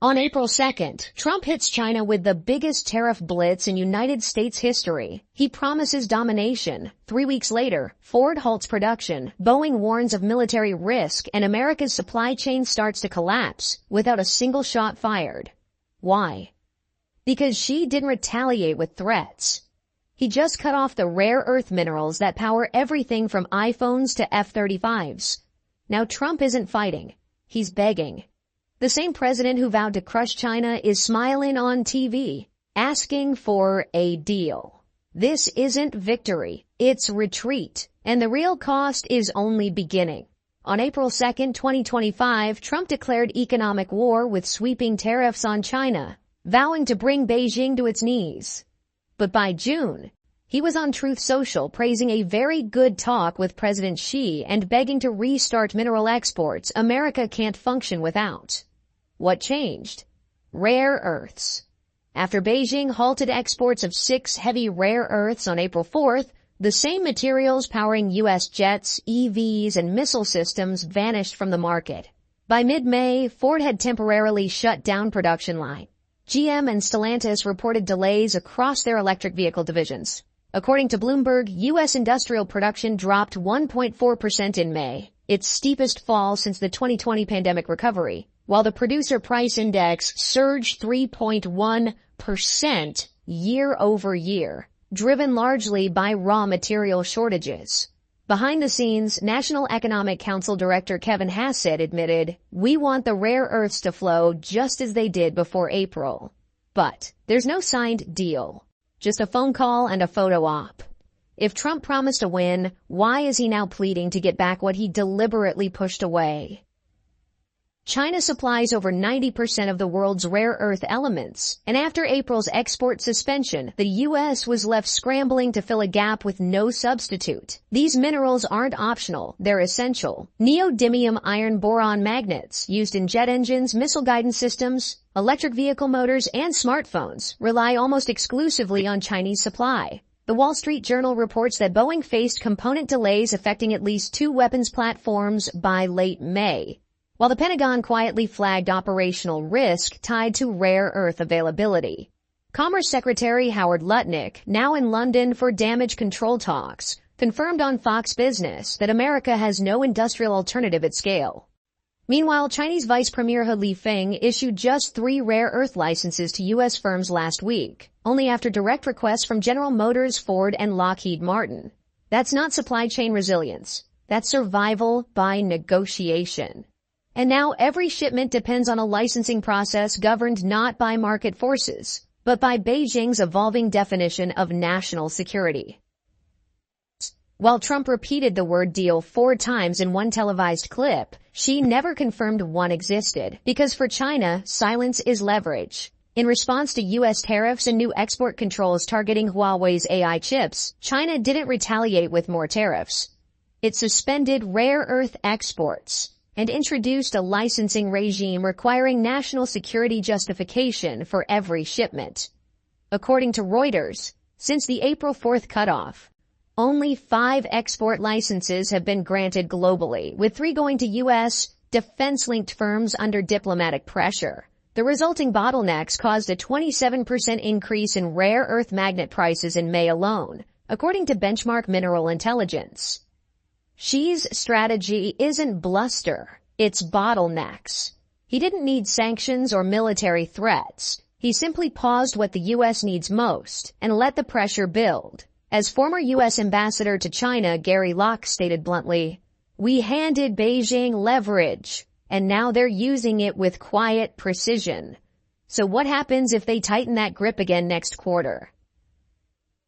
On April 2nd, Trump hits China with the biggest tariff blitz in United States history. He promises domination. 3 weeks later, Ford halts production, Boeing warns of military risk, and America's supply chain starts to collapse without a single shot fired. Why? Because Xi didn't retaliate with threats. He just cut off the rare earth minerals that power everything from iPhones to F-35s. Now Trump isn't fighting. He's begging. The same president who vowed to crush China is smiling on TV, asking for a deal. This isn't victory, it's retreat, and the real cost is only beginning. On April 2nd, 2025, Trump declared economic war with sweeping tariffs on China, vowing to bring Beijing to its knees. But by June, he was on Truth Social praising a very good talk with President Xi and begging to restart mineral exports America can't function without. What changed? Rare earths. After Beijing halted exports of 6 heavy rare earths on April 4th, the same materials powering U.S. jets, EVs, and missile systems vanished from the market. By mid-May, Ford had temporarily shut down production line. GM and Stellantis reported delays across their electric vehicle divisions. According to Bloomberg, U.S. industrial production dropped 1.4% in May, its steepest fall since the 2020 pandemic recovery, while the producer price index surged 3.1% year over year, driven largely by raw material shortages. Behind the scenes, National Economic Council Director Kevin Hassett admitted, "We want the rare earths to flow just as they did before April." But there's no signed deal, just a phone call and a photo op. If Trump promised a win, why is he now pleading to get back what he deliberately pushed away? China supplies over 90% of the world's rare earth elements, and after April's export suspension, the U.S. was left scrambling to fill a gap with no substitute. These minerals aren't optional, they're essential. Neodymium iron boron magnets, used in jet engines, missile guidance systems, electric vehicle motors, and smartphones, rely almost exclusively on Chinese supply. The Wall Street Journal reports that Boeing faced component delays affecting at least 2 weapons platforms by late May, while the Pentagon quietly flagged operational risk tied to rare earth availability. Commerce Secretary Howard Lutnick, now in London for damage control talks, confirmed on Fox Business that America has no industrial alternative at scale. Meanwhile, Chinese Vice Premier He Lifeng issued just 3 rare earth licenses to U.S. firms last week, only after direct requests from General Motors, Ford, and Lockheed Martin. That's not supply chain resilience. That's survival by negotiation. And now every shipment depends on a licensing process governed not by market forces, but by Beijing's evolving definition of national security. While Trump repeated the word deal 4 times in one televised clip, Xi never confirmed one existed, because for China, silence is leverage. In response to U.S. tariffs and new export controls targeting Huawei's AI chips, China didn't retaliate with more tariffs. It suspended rare earth exports and introduced a licensing regime requiring national security justification for every shipment. According to Reuters, since the April 4th cutoff, only 5 export licenses have been granted globally, with 3 going to U.S. defense-linked firms under diplomatic pressure. The resulting bottlenecks caused a 27% increase in rare earth magnet prices in May alone, according to Benchmark Mineral Intelligence. Xi's strategy isn't bluster, it's bottlenecks. He didn't need sanctions or military threats. He simply paused what the U.S. needs most and let the pressure build. As former U.S. Ambassador to China Gary Locke stated bluntly, "We handed Beijing leverage, and now they're using it with quiet precision. So what happens if they tighten that grip again next quarter?"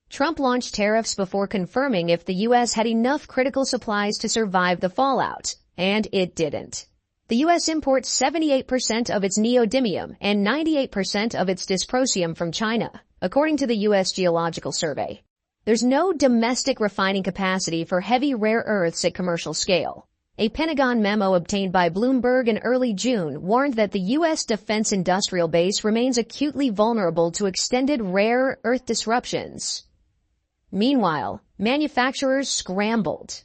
Trump launched tariffs before confirming if the U.S. had enough critical supplies to survive the fallout, and it didn't. The U.S. imports 78% of its neodymium and 98% of its dysprosium from China, according to the U.S. Geological Survey. There's no domestic refining capacity for heavy rare earths at commercial scale. A Pentagon memo obtained by Bloomberg in early June warned that the U.S. defense industrial base remains acutely vulnerable to extended rare earth disruptions. Meanwhile, manufacturers scrambled.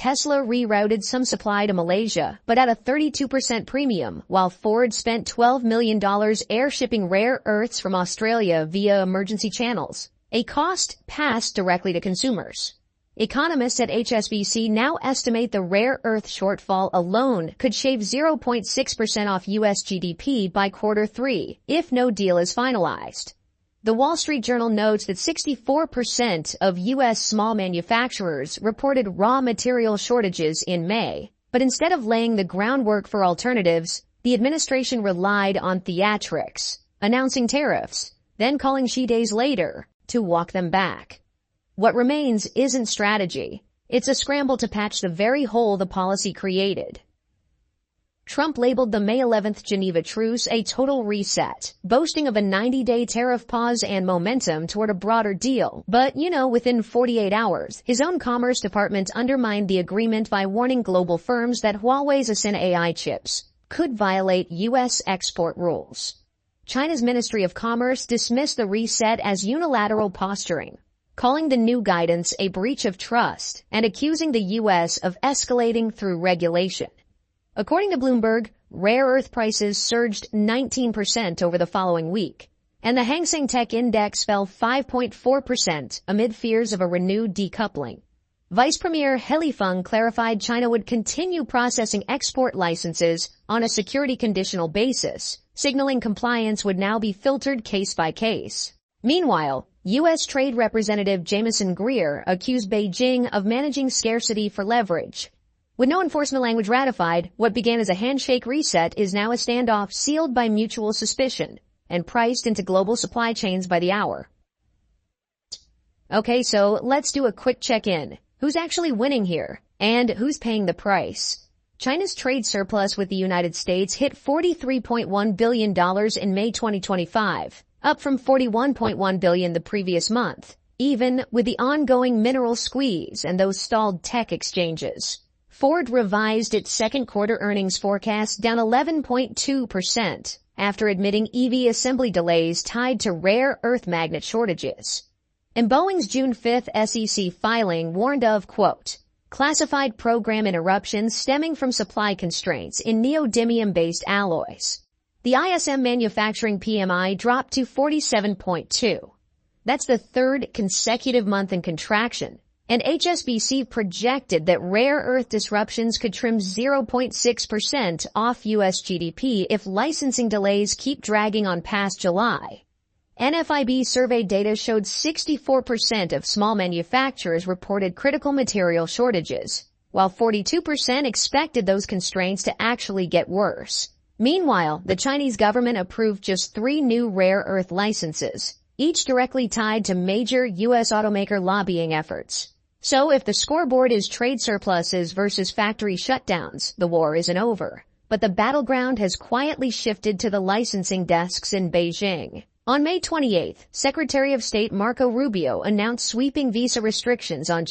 Tesla rerouted some supply to Malaysia, but at a 32% premium, while Ford spent $12 million air shipping rare earths from Australia via emergency channels, a cost passed directly to consumers. Economists at HSBC now estimate the rare earth shortfall alone could shave 0.6% off U.S. GDP by Q3 if no deal is finalized. The Wall Street Journal notes that 64% of U.S. small manufacturers reported raw material shortages in May, but instead of laying the groundwork for alternatives, the administration relied on theatrics, announcing tariffs, then calling Xi days later to walk them back. What remains isn't strategy. It's a scramble to patch the very hole the policy created. Trump labeled the May 11th Geneva truce a total reset, boasting of a 90-day tariff pause and momentum toward a broader deal. But, within 48 hours, his own Commerce Department undermined the agreement by warning global firms that Huawei's Ascend AI chips could violate U.S. export rules. China's Ministry of Commerce dismissed the reset as unilateral posturing, calling the new guidance a breach of trust and accusing the U.S. of escalating through regulation. According to Bloomberg, rare earth prices surged 19% over the following week, and the Hang Seng Tech Index fell 5.4% amid fears of a renewed decoupling. Vice Premier He Feng clarified China would continue processing export licenses on a security conditional basis, signaling compliance would now be filtered case by case. Meanwhile, U.S. Trade Representative Jamieson Greer accused Beijing of managing scarcity for leverage. With no enforcement language ratified, what began as a handshake reset is now a standoff sealed by mutual suspicion and priced into global supply chains by the hour. Okay, so let's do a quick check-in. Who's actually winning here? And who's paying the price? China's trade surplus with the United States hit $43.1 billion in May 2025. Up from $41.1 billion the previous month, even with the ongoing mineral squeeze and those stalled tech exchanges. Ford revised its second quarter earnings forecast down 11.2% after admitting EV assembly delays tied to rare earth magnet shortages. And Boeing's June 5th SEC filing warned of, quote, classified program interruptions stemming from supply constraints in neodymium-based alloys. The ISM manufacturing PMI dropped to 47.2. That's the third consecutive month in contraction, and HSBC projected that rare earth disruptions could trim 0.6% off U.S. GDP if licensing delays keep dragging on past July. NFIB survey data showed 64% of small manufacturers reported critical material shortages, while 42% expected those constraints to actually get worse. Meanwhile, the Chinese government approved just 3 new rare earth licenses, each directly tied to major U.S. automaker lobbying efforts. So if the scoreboard is trade surpluses versus factory shutdowns, the war isn't over. But the battleground has quietly shifted to the licensing desks in Beijing. On May 28th, Secretary of State Marco Rubio announced sweeping visa restrictions on